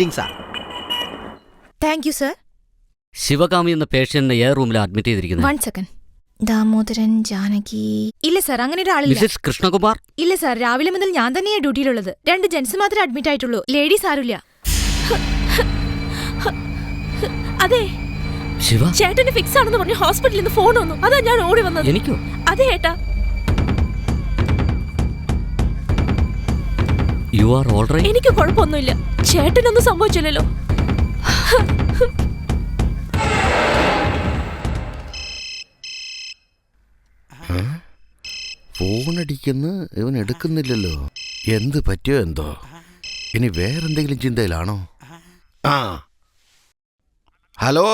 ഫീലിംഗ്സാ. Thank you sir. Sivakami എന്ന പേഷ്യന്റിനെ air റൂമിൽ അഡ്മിറ്റ് ചെയ്തിരിക്കുന്നത്. 1 സെക്കൻഡ്. ദാമോദരൻ, ജാനകി. ഇല്ല സാർ, അങ്ങനെ ഒരാളില്ല. മിസ്സസ് കൃഷ്ണകുമാർ? ഇല്ല സാർ, രാവിലെ മുതൽ ഞാൻ തന്നെയാ ഡ്യൂട്ടിയിലുള്ളത്. 2 ജെന്റ്സ് മാത്രമേ അഡ്മിറ്റ് ആയിട്ടുള്ളൂ, ലേഡീസ് ആരുമില്ല. അതെ, ശിവ ചേട്ടന് ഫിക്സ് ആണെന്ന് പറഞ്ഞു ഹോസ്പിറ്റലിൽ നിന്ന് ഫോൺ വന്നു. അതാ ഞാൻ ഓടി വന്നത്. എനിക്കോ? അതെ ഏട്ടാ. You are all right? എനിക്ക് കുഴപ്പമൊന്നുമില്ല. ചേട്ടനൊന്നും സംഭവിച്ചില്ലല്ലോ. ഫോണടിക്കുന്നു, ഇവൻ എടുക്കുന്നില്ലല്ലോ. എന്ത് പറ്റിയോ എന്തോ. ഇനി വേറെന്തെങ്കിലും ചിന്തയിലാണോ? ആ, ഹലോ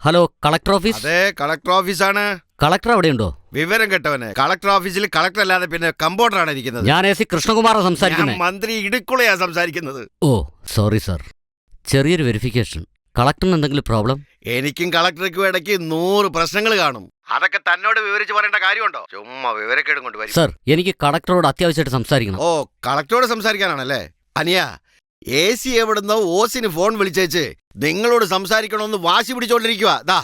ഹലോ, കളക്ടർ ഓഫീസ്? അതെ, കളക്ടർ ഓഫീസാണ്. കളക്ടർ അവിടെയുണ്ടോ? വിവരം കേട്ടവന്. കളക്ടർ ഓഫീസിൽ കളക്ടർ അല്ലാതെ പിന്നെ കമ്പൗണ്ടറാണ് ഇരിക്കുന്നത്. ഞാൻ എ സി കൃഷ്ണകുമാറാണ് സംസാരിക്കുന്നത്. മന്ത്രി ഇടുക്കുളയാ സംസാരിക്കുന്നത്. ഓ സോറി സാർ, ചെറിയൊരു വെരിഫിക്കേഷൻ. കളക്ടറിന് എന്തെങ്കിലും പ്രോബ്ലം? എനിക്കും കളക്ടർക്കും ഇടയ്ക്ക് 100 പ്രശ്നങ്ങൾ കാണും. അതൊക്കെ തന്നോട് വിവരിച്ച് പറയേണ്ട കാര്യമുണ്ടോ? ചുമ്മാ വിവരക്കേടും കൊണ്ട് വരും. സാർ, എനിക്ക് കളക്ടറോട് അത്യാവശ്യമായിട്ട് സംസാരിക്കണം. ഓ, കളക്ടറോട് സംസാരിക്കാനാണല്ലേ? അനിയ, എ സി എവിടുന്നോ ഓസിന് ഫോൺ വിളിച്ചേച്ച് നിങ്ങളോട് സംസാരിക്കണമെന്ന് വാശി പിടിച്ചോണ്ടിരിക്കുക. ദാ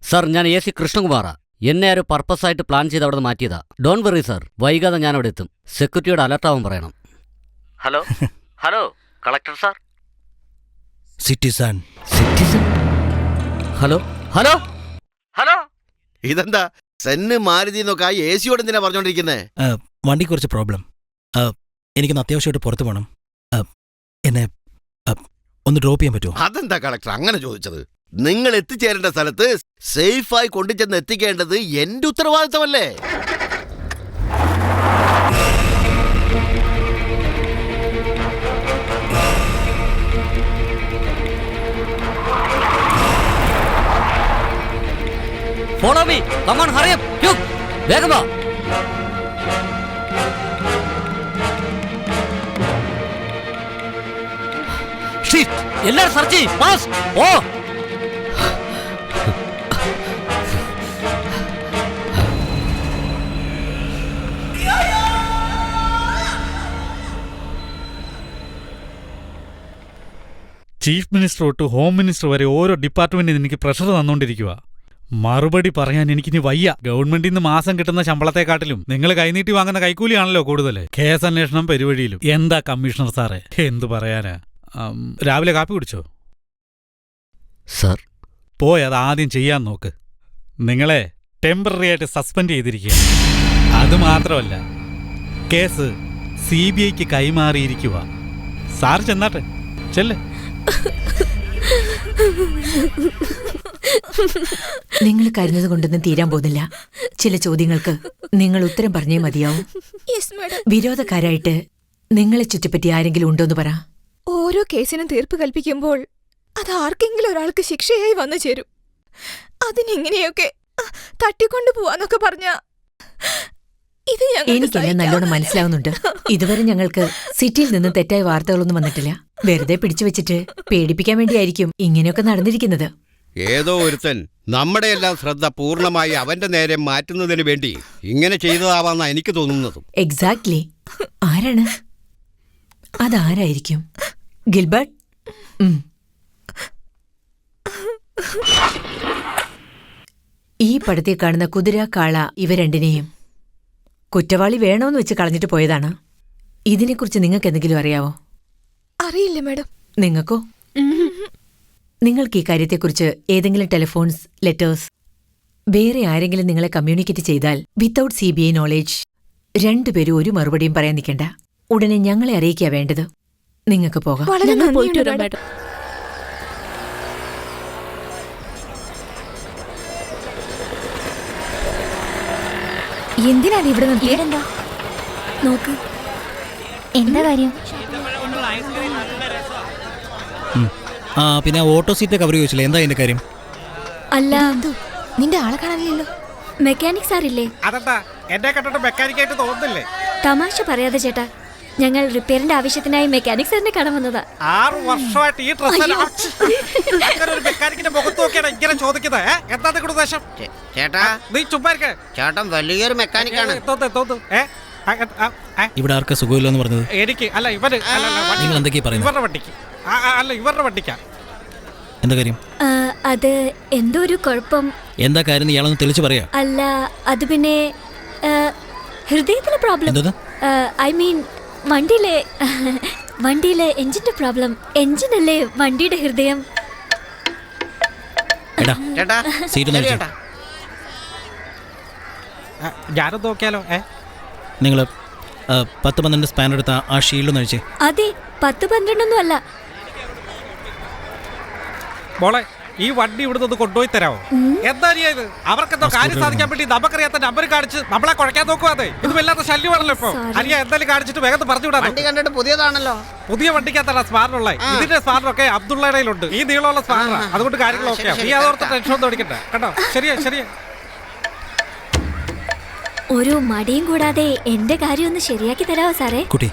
സാർ, ഞാൻ എ സി കൃഷ്ണകുമാറാ. എന്നെ ഒരു പർപ്പസായിട്ട് പ്ലാൻ ചെയ്ത് അവിടെ മാറ്റിയതാ. ഡോൺ വെറി സാർ, വൈകാതെ ഞാൻ അവിടെ എത്തും. സെക്യൂരിറ്റിയോട് അലർട്ടാവാൻ പറയണം. Hello hello, collector sir. Citizen. Citizen? Hello hello hello. ഇതെന്താ സെന്ന് മാരുതി എന്നൊക്കെ എ സിയോട് എന്തിനാ പറഞ്ഞോണ്ടിരിക്കുന്നേ? വണ്ടി കുറച്ച് പ്രോബ്ലം. എനിക്കൊന്ന് അത്യാവശ്യമായിട്ട് പുറത്തു പോകണം. എന്നെ ഒന്ന് ഡ്രോപ്പ് ചെയ്യാൻ പറ്റുമോ? അതെന്താ കളക്ടർ അങ്ങനെ ചോദിച്ചത്? നിങ്ങൾ എത്തിച്ചേരേണ്ട സ്ഥലത്ത് സേഫായി കൊണ്ടുചെന്ന് എത്തിക്കേണ്ടത് എന്റെ ഉത്തരവാദിത്തമല്ലേ? Follow me, come on, hurry up, quick, വേഗം വാ. ഷിറ്റ്, എല്ലാവരും സെർച്ച് ചെയ്യ്, പാസ്. ഓ, ചീഫ് മിനിസ്റ്റർ തൊട്ട് ഹോം മിനിസ്റ്റർ വരെ ഓരോ ഡിപ്പാർട്ട്മെന്റിൽ എനിക്ക് പ്രഷർ തന്നുകൊണ്ടിരിക്കുക. മറുപടി പറയാൻ എനിക്കിനി വയ്യ. ഗവൺമെന്റിൽ നിന്ന് മാസം കിട്ടുന്ന ശമ്പളത്തെക്കാട്ടിലും നിങ്ങൾ കൈനീട്ടി വാങ്ങുന്ന കൈക്കൂലിയാണല്ലോ കൂടുതൽ. കേസ് അന്വേഷണം പെരുവഴിയിലും. എന്താ കമ്മീഷണർ സാറേ, എന്തു പറയാനാ. രാവിലെ കാപ്പി കുടിച്ചോ? സർ. പോയി അത് ആദ്യം ചെയ്യാൻ നോക്ക്. നിങ്ങളെ ടെമ്പററി ആയിട്ട് സസ്പെൻഡ് ചെയ്തിരിക്കുക. അതുമാത്രമല്ല, കേസ് CBIക്ക് കൈമാറിയിരിക്കുക. സാർ ചെന്നാട്ടെ, ചെല്ലേ. നിങ്ങൾ കരുന്നത് കൊണ്ടൊന്നും തീരാൻ പോകുന്നില്ല. ചില ചോദ്യങ്ങൾക്ക് നിങ്ങൾ ഉത്തരം പറഞ്ഞേ മതിയാവും. വിരോധക്കാരായിട്ട് നിങ്ങളെ ചുറ്റിപ്പറ്റി ആരെങ്കിലും ഉണ്ടോന്ന് പറ. ഓരോ കേസിനും തീർപ്പ് കൽപ്പിക്കുമ്പോൾ അത് ആർക്കെങ്കിലും ഒരാൾക്ക് ശിക്ഷയായി വന്നു ചേരും. അതിനെങ്ങനെയൊക്കെ തട്ടിക്കൊണ്ടു പോവാന്നൊക്കെ പറഞ്ഞ എനിക്കെല്ലാം നല്ലോണം മനസ്സിലാവുന്നുണ്ട്. ഇതുവരെ ഞങ്ങൾക്ക് സിറ്റിയിൽ നിന്ന് തെറ്റായ വാർത്തകളൊന്നും വന്നിട്ടില്ല. വെറുതെ പിടിച്ചു വെച്ചിട്ട് പേടിപ്പിക്കാൻ വേണ്ടിയായിരിക്കും ഇങ്ങനെയൊക്കെ നടന്നിരിക്കുന്നത്. ഏതോ ഒരുത്തൻ നമ്മുടെ എല്ലാം ശ്രദ്ധ പൂർണ്ണമായി അവന്റെ നേരെ മാറ്റുന്നതിന് വേണ്ടി ഇങ്ങനെ ചെയ്തതാവാന്നാ എനിക്ക് തോന്നുന്നത്. എക്സാക്ട്ലി. ആരാണ്? അതാരായിരിക്കും? ഗിൽബർട്ട്? ഈ പടത്തിൽ കാണുന്ന കുതിര, കാള, ഇവ രണ്ടിനെയും കുറ്റവാളി വേണമെന്ന് വെച്ച് കളഞ്ഞിട്ട് പോയതാണ്. ഇതിനെക്കുറിച്ച് നിങ്ങൾക്ക് എന്തെങ്കിലും അറിയാവോ? അറിയില്ല മാഡം. നിങ്ങൾക്കോ? നിങ്ങൾക്ക് ഈ കാര്യത്തെക്കുറിച്ച് ഏതെങ്കിലും ടെലിഫോൺസ്, ലെറ്റേഴ്സ്, വേറെ ആരെങ്കിലും നിങ്ങളെ കമ്മ്യൂണിക്കേറ്റ് ചെയ്താൽ വിത്തൌട്ട് CBI നോളേജ് 2 പേരും ഒരു മറുപടിയും പറയാൻ നിൽക്കണ്ട. ഉടനെ ഞങ്ങളെ അറിയിക്കുക വേണ്ടത്. നിങ്ങൾക്ക് പോകാം. എന്തിനാണ് ഇവിടെ നിർത്തിയതെന്താ? നോക്ക്, എന്താ കാര്യം? പിന്നെ ഓട്ടോ സീറ്റ് കവർ ചോദിച്ചില്ലേ, എന്താ അതിന്റെ കാര്യം? അല്ല, നിന്റെ ആളെ കാണാനില്ലല്ലോ. മെക്കാനിക് സാറില്ലേ? അതെന്താ എന്നെ കണ്ടിട്ട് മെക്കാനിക്കായിട്ട് തോന്നുന്നില്ലേ? തമാശ പറയാതെ ചേട്ടാ, ഞങ്ങൾ റിപ്പയറിന്റെ ആവശ്യത്തിനായി മെക്കാനിക് സാറിനെ കാണാൻ വന്നതാ. 6 വർഷമായിട്ട് ഈ ഡ്രസ്സിൽ മെക്കാനിക്കിന്റെ മുഖത്ത് നോക്കിയാണ് ഇങ്ങനെ ചോദിക്കുന്നത്. എന്താ നിങ്ങളുടെ ഉദ്ദേശം? ചേട്ടാ, നീ ചുമ്മാ ചേട്ടൻ വലിയൊരു മെക്കാനിക്കാണ്. ഇവിടെ ആർക്കാ സുഖമില്ലെന്ന് പറഞ്ഞത്? എനിക്ക് അല്ല ഇവര് അല്ല, അല്ല, വണ്ടി- നിങ്ങൾ എന്തൊക്കെയാ പറയുന്നത്? ഇവരുടെ വണ്ടിക്ക് അല്ല ഇവരുടെ വണ്ടിക്കാ. എന്താ കാര്യം? അത് എന്തോ ഒരു കുഴപ്പം. എന്താ കാര്യം ഇയാളൊന്ന് തെളിച്ച് പറയാ. അല്ല അത് പിന്നെ ഹൃദയത്തിലെ പ്രോബ്ലം. എന്തത്? ഐ മീൻ വണ്ടിയിലെ എഞ്ചിന്റെ പ്രോബ്ലം. എഞ്ചിനല്ലേ വണ്ടിയുടെ ഹൃദയം. എടാ ചേട്ടാ സീറ്റ് ഒന്ന് അഴിച്ചേ. ഞാനൊന്ന് നോക്കിയാലോ? 10-12 സ്പാൻ എടുത്ത ആ ഷീൽഡ് ഒന്ന് അഴിച്ചേ. അതെ 10-12 അല്ല. മോളെ ഈ വണ്ടി ഇവിടുന്ന് ഒന്ന് കൊണ്ടുപോയി തരാമോ? എന്താ ഇത്? അവർക്കെന്തോ കാര്യം സാധിക്കാൻ വേണ്ടി നമുക്കറിയാത്ത നമ്പർ കാണിച്ച് നമ്മളെ കുഴക്കാൻ നോക്കുവാതെ. ഇത് വല്ലാത്ത ശല്യമാണല്ലോ ഇപ്പൊ. അനിയ എന്തായാലും കാണിച്ചിട്ട് വേഗം പറഞ്ഞു വിടാം. വണ്ടി കണ്ടിട്ട് പുതിയതാണല്ലോ. പുതിയ വണ്ടിക്കകത്താണ് സ്പാർനുള്ള. ഇതിന്റെ സ്പാർണൊക്കെ അബ്ദുള്ളയുടെയിലുണ്ട്. ഈ നീളമുള്ള സ്പാർണ. അതുകൊണ്ട് കാര്യങ്ങളൊക്കെ നീ അതോർത്ത് ടെൻഷൻ ഒന്നും അടിക്കട്ടെ കേട്ടോ. ശരിയാ ശരിയാ. ഒരു മടിയും കൂടാതെ എന്റെ കാര്യം ഒന്ന് ശരിയാക്കി തരാമോ സാറേ? കുട്ടി,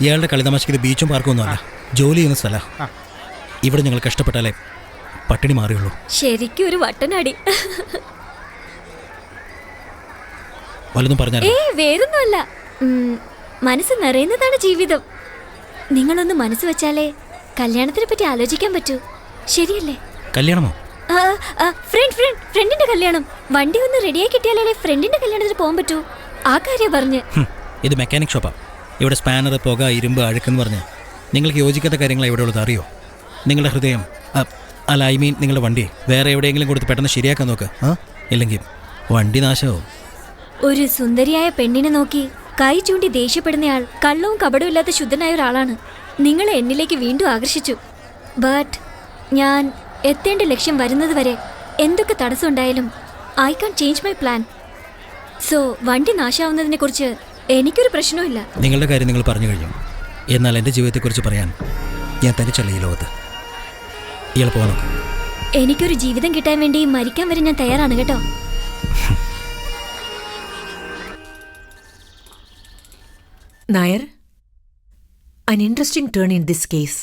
ഇയാളുടെ കളിതമാശയ്ക്ക് ഇത് ബീച്ചും പാർക്കും ഒന്നും അല്ല, ജോലി ചെയ്യുന്ന സ്ഥല. ഇവിടെ ഞങ്ങൾ കഷ്ടപ്പെട്ടാലേ പട്ടിണി മാറിയുള്ളൂ. ശരിക്കും ഒരു വട്ടനടി. വല്ലതും പറഞ്ഞാൽ വേറൊന്നുമല്ല. മനസ്സ് നിറയുന്നതാണ് ജീവിതം. നിങ്ങളൊന്ന് മനസ്സ് വെച്ചാലേ കല്യാണത്തിനെ പറ്റി ആലോചിക്കാൻ പറ്റൂ. ശരിയല്ലേ? കല്യാണമോ? ഫ്രണ്ടിന്റെ കല്യാണം. വണ്ടി ഒന്ന് റെഡിയായി കിട്ടിയാലേ ഫ്രണ്ടിന്റെ കല്യാണത്തിന് പോകാൻ പറ്റൂ. ആ കാര്യം പറഞ്ഞ്. ഇത് മെക്കാനിക് ഷോപ്പാ. ഇവിടെ സ്പാനർ, പുക, ഇരുമ്പ്, അഴുക്കെന്ന് പറഞ്ഞ് നിങ്ങൾക്ക് യോജിക്കാത്ത കാര്യങ്ങളാണ് ഇവിടെ ഉള്ളത്. അറിയോ? നിങ്ങളുടെ ഹൃദയം അല്ല, ഐ മീൻ നിങ്ങളുടെ വണ്ടി വേറെ എവിടെയെങ്കിലും കൊടുത്ത് പെട്ടെന്ന് ശരിയാക്കാൻ നോക്ക്. ഇല്ലെങ്കിൽ വണ്ടി നാശമാവും. ഒരു സുന്ദരിയായ പെണ്ണിനെ നോക്കി കൈ ചൂണ്ടി ദേഷ്യപ്പെടുന്നയാൾ കള്ളവും കപടവും ഇല്ലാത്ത ശുദ്ധനായ ഒരാളാണ്. നിങ്ങളെ എന്നിലേക്ക് വീണ്ടും ആകർഷിച്ചു. ബട്ട് ഞാൻ എത്തേണ്ട ലക്ഷ്യം വരുന്നത് വരെ എന്തൊക്കെ തടസ്സം ഉണ്ടായാലും I can change my plan. So വണ്ടി നാശാവുന്നതിനെ കുറിച്ച് എനിക്കൊരു പ്രശ്നവുമില്ല. നിങ്ങളുടെ കാര്യം നിങ്ങൾ പറഞ്ഞു കഴിഞ്ഞു. എന്നാൽ എൻ്റെ ജീവിതത്തെക്കുറിച്ച് പറയാൻ ഞാൻ തനിച്ചല്ല ഈ ലോകത്ത്. ഇയാൾ പോകാൻ നോക്ക്. എനിക്കൊരു ജീവിതം കിട്ടാൻ വേണ്ടി മരിക്കാൻ വരെ ഞാൻ തയ്യാറാണ് കേട്ടോ. Nair, an interesting turn in this case.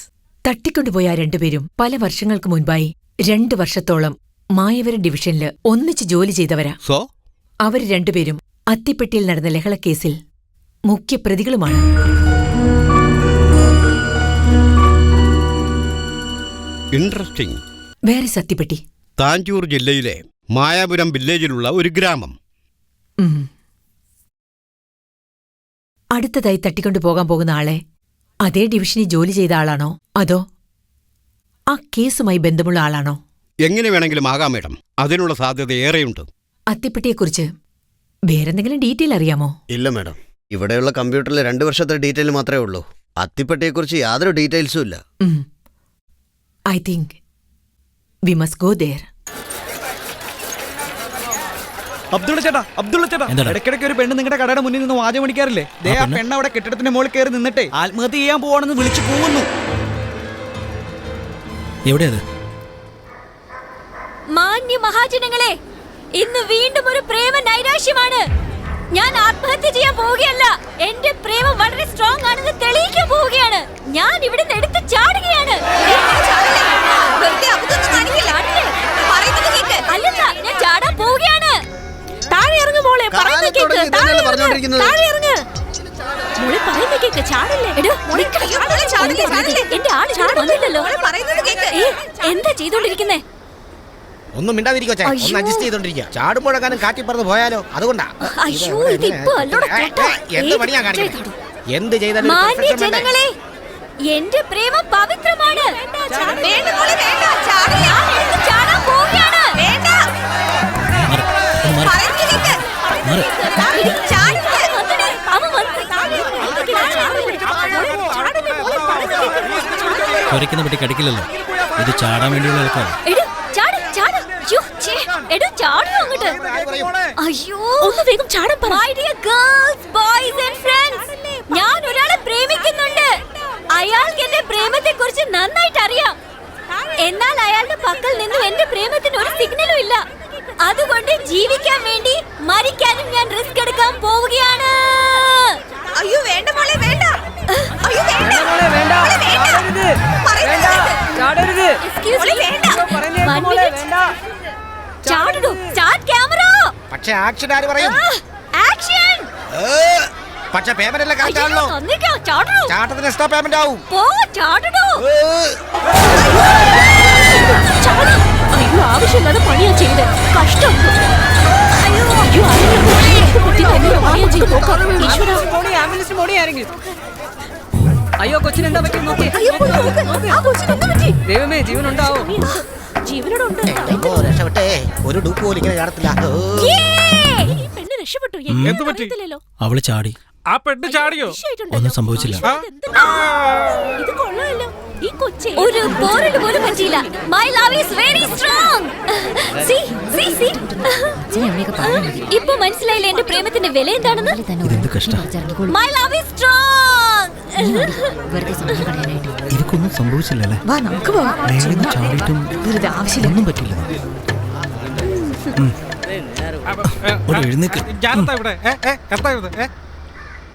തട്ടിക്കൊണ്ടുപോയ ആ രണ്ടുപേരും പല വർഷങ്ങൾക്ക് മുൻപായി 2 വർഷത്തോളം മായവരം ഡിവിഷനില് ഒന്നിച്ച് ജോലി ചെയ്തവരാ. സോ അവര് രണ്ടുപേരും അത്തിപ്പെട്ടിയിൽ നടന്ന ലഹളക്കേസിൽ മുഖ്യപ്രതികളുമാണ്. ഇൻട്രസ്റ്റിംഗ്. വേറെ സത്യപ്പെട്ടി താഞ്ചൂർ ജില്ലയിലെ മായാപുരം വില്ലേജിലുള്ള ഒരു ഗ്രാമം. അടുത്തതായി തട്ടിക്കൊണ്ടുപോകാൻ പോകുന്ന ആളെ അതേ ഡിവിഷനിൽ ജോലി ചെയ്ത ആളാണോ അതോ ആ കേസുമായി ബന്ധമുള്ള ആളാണോ? എങ്ങനെ വേണമെങ്കിലും ആകാം മേഡം. അതിനുള്ള സാധ്യത ഏറെയുണ്ട്. അത്തിപ്പെട്ടിയെക്കുറിച്ച് വേറെന്തെങ്കിലും ഡീറ്റെയിൽ അറിയാമോ? ഇല്ല മാഡം, ഇവിടെയുള്ള കമ്പ്യൂട്ടറിൽ 2 വർഷത്തെ ഡീറ്റെയിൽ മാത്രമേ ഉള്ളൂ. അത്തിപ്പെട്ടിയെക്കുറിച്ച് യാതൊരു ഡീറ്റെയിൽസും ഇല്ല. I think we must go there. Abdulla ചേട്ടാ, എന്താണ്? ഇടയ്ക്കിടയ്ക്ക് ഒരു പെണ്ണ് നിങ്ങളുടെ കടയുടെ മുന്നിൽ നിന്ന് വാചകം അടിക്കാറില്ലേ? ആ പെണ്ണ് അവിടെ കെട്ടിടത്തിന്റെ മുകളിൽ കയറി നിന്നിട്ടേ ആത്മഹത്യ ചെയ്യാൻ പോവാണെന്ന് വിളിച്ചു പോകുന്നു. എവിടെയത്? മാന്യ മഹാജനങ്ങളെ, ഇന്ന് വീണ്ടും ഒരു പ്രേമ നൈരാശ്യമാണ്. ഞാൻ ആത്മഹത്യ ചെയ്യാൻ പോവുകയല്ല. എന്റെ പ്രേമം വളരെ സ്ട്രോങ് ആണെന്ന് തെളിയിക്കാൻ പോവുകയാണ്. ഞാൻ ഇവിടെ എടുത്ത് ചാടുകയാണ്. അല്ലല്ല, ഞാൻ ചാടാൻ പോവുകയാണ്. താഴെ ഇറങ്ങ് മോളെ, പറയുന്നത് കേക്ക്. താഴെ ഇറങ്ങ് മോളെ, പറയുന്നത് കേക്ക്. ചാടില്ലേ? എന്റെ ആള് ചാടുന്നില്ലല്ലോ. എന്താ ചെയ്തോണ്ടിരിക്കുന്നേ? ഒന്നും മിണ്ടാതിരിക്കോ, ഒന്ന് അഡ്ജസ്റ്റ് ചെയ്തോണ്ടിരിക്കുക. ചാടുമ്പോഴെങ്ങാനും കാറ്റി പറന്ന് പോയാലോ, അതുകൊണ്ടാ. അയ്യോ, ഇതിപ്പോ അല്ലോടെ കേട്ടോ. എന്ത് പണിയാ കാണിക്കുന്നത്? എന്ത് ചെയ്താലും മാന്യ ജനങ്ങളെ, എന്റെ പ്രേമം പവിത്രമാണ്. ഞാൻ എടുത്ത് ചാടാൻ പോവുകയാണ്. കുറയ്ക്കുന്ന പറ്റി കടിക്കില്ലല്ലോ. ഇത് ചാടാൻ വേണ്ടിയുള്ള ആൾക്കാർ. അയ്യോ, ഒന്ന് വേഗം ചാടാൻ പറ. My dear girls, boys and friends, ഞാൻ ഒരാളെ പ്രേമിക്കുന്നുണ്ട്. അയാൾക്ക് എന്റെ പ്രേമത്തെ കുറിച്ച് നന്നായിട്ട് അറിയാം. എന്നാൽ അയാളുടെ പക്കൽ നിന്നും എന്റെ പ്രേമത്തിന് ഒരു സിഗ്നലും ഇല്ല. അതുകൊണ്ട് ജീവിക്കാൻ വേണ്ടി മരിക്കാനും ഞാൻ റിസ്ക് എടുക്കാൻ പോവുകയാണ്. അയ്യോ വേണ്ട മോളെ, വേണ്ട. അയ്യോ വേണ്ട. Excuse me. One minute. ചാടൂ. Start camera. പക്ഷെ ആക്ഷൻ ആര് പറയും? ആക്ഷൻ. പക്ഷെ പേയ്മെന്റ് എല്ലാം കറക്റ്റ് ആണല്ലോ. തന്നേക്കാം, ചാടണോ? ചാട്ടത്തിന് എക്സ്ട്രാ പേയ്മെന്റ് ആവും. പോ, ചാടണോ? ചാടി. അയ്യോ, ആവശ്യമില്ലാതെ പണിയാ ചെയ്തത്. കഷ്ടം. അയ്യോ, ആരെങ്കിലും കുത്തി തന്നെയോ പണിയാ ചെയ്ത് നോക്കാം. ഈശ്വരാ. അയ്യോ കൊച്ചിനെന്താ പറ്റി നോക്കി. ദൈവമേ ജീവനുണ്ടാവോ? ജീവനോടുണ്ട്. രക്ഷപ്പെട്ടേ, ഒരു ഡൂപ്പ് പോലും ഇങ്ങനെ കാണത്തില്ല. ഈ പെണ്ണ് രക്ഷപ്പെട്ടു. എന്ത് പറ്റി? അറിയത്തില്ലല്ലോ. അവള് ചാടി. ആ പെണ്ണ് ചാടിയോ? ഒന്നും സംഭവിച്ചില്ല. ഇത് കൊള്ളാമല്ലോ. ഈ കൊച്ചി ഒരു പോറൽ പോലും പറ്റിയില്ല. My love is very strong. See see see. ഇപ്പൊ മനസ്സിലായില്ലേ എന്റെ പ്രേമത്തിന്റെ വില എന്താണെന്ന്? ഇതെന്ത് കഷ്ടം. My love is strong. ഇതൊന്നും സംഭവിച്ചില്ലല്ലേ? വാ നമുക്ക് പോവാം. മേളിന്ന് ചാടിയിട്ടും വെറുതെ ആവശ്യമില്ല. ഒന്നും പറ്റില്ല. ഒരു എഴുന്നേക്ക്. ഞാനെന്താ ഇവിടെ? എന്താ ഇത്?